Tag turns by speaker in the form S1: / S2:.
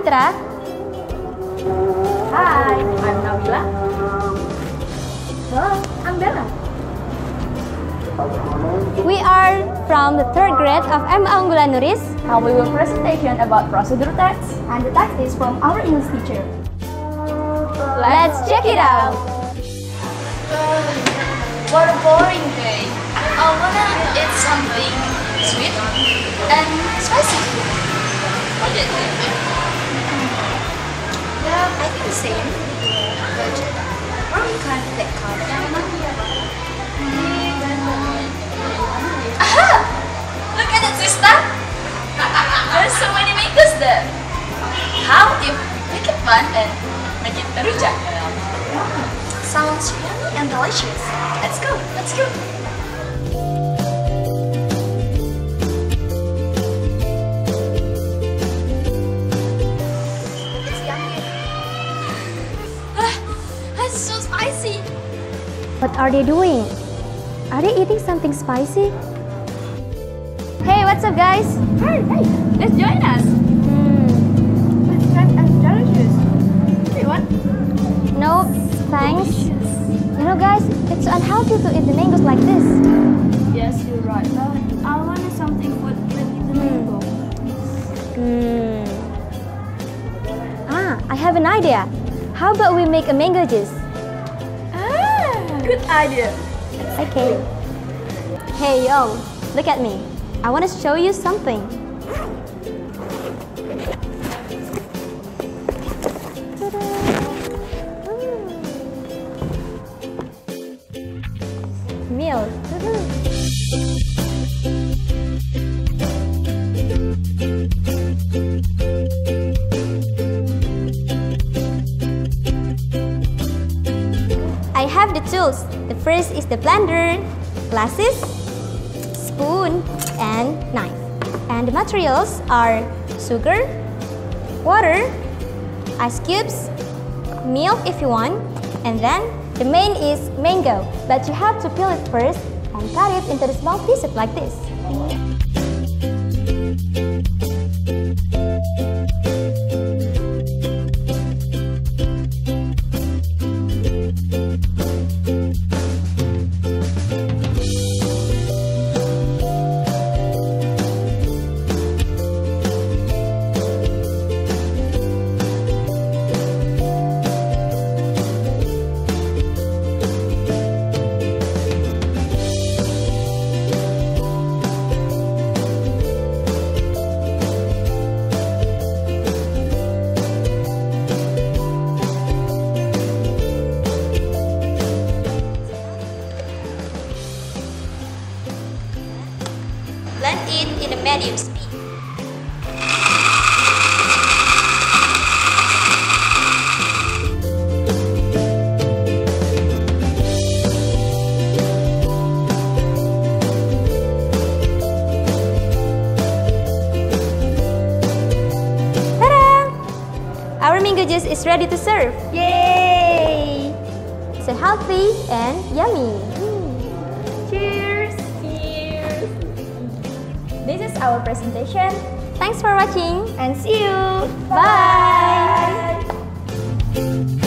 S1: Mitra.
S2: Hi, I'm Nabila. Hello, I'm Bella.
S1: We are from the 3rd grade of MA Unggulan Nuris.
S2: And we will presentation about procedure text. And the text is from our English teacher.
S1: Let's check it out.
S3: What a boring day. I wanna eat something sweet and spicy. What do you think? Yeah, I think the same. But we can't take coffee. Aha! Look at that, sister. There's so many mangoes there. How if we pick up one and make it a rujak? Sounds yummy and delicious. Let's go, let's go. It's yummy. It's so spicy.
S1: What are they doing? Are they eating something spicy? Hey, what's up, guys?
S2: Hey, let's join us. Let's try and delicious. Okay, what?
S1: No, thanks. You know, guys, it's unhealthy to eat the mangoes like this.
S2: Yes, you're right. But I wanted something with the mango.
S1: I have an idea. How about we make a mango juice?
S2: Good idea.
S1: Okay. Hey, yo, look at me. I want to show you something. Milk. I have the tools. The first is the blender, glasses, spoon, and knife. And the materials are sugar, water, ice cubes, milk if you want, and then the main is mango. But you have to peel it first and cut it into the small pieces like this.
S3: Blend it in a medium speed.
S1: Ta-da! Our mango juice is ready to serve. Yay! So healthy and yummy.
S2: Cheers! This is our presentation.
S1: Thanks for watching
S2: And see you!
S1: Bye.
S2: Bye.